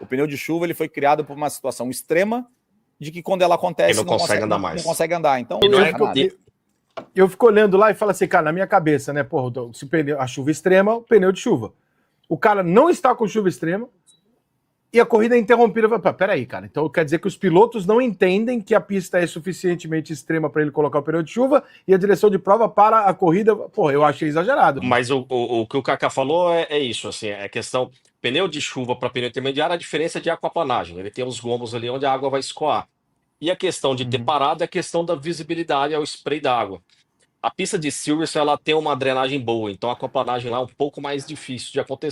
O pneu de chuva ele foi criado por uma situação extrema de que quando ela acontece não consegue andar mais. Não consegue andar. Então, eu fico olhando lá e falo assim, cara, na minha cabeça, né? Porra, se a chuva extrema, o pneu de chuva. O cara não está com chuva extrema e a corrida é interrompida. Peraí, cara. Então quer dizer que os pilotos não entendem que a pista é suficientemente extrema para ele colocar o pneu de chuva e a direção de prova para a corrida. Porra, eu achei exagerado. Mas o que o Kaká falou é isso, assim, é questão. Pneu de chuva para pneu intermediário, a diferença é de aquaplanagem. Ele tem os gomos ali onde a água vai escoar. E a questão de ter parado é a questão da visibilidade ao spray d'água. A pista de Silverstone ela tem uma drenagem boa, então a aquaplanagem lá é um pouco mais difícil de acontecer.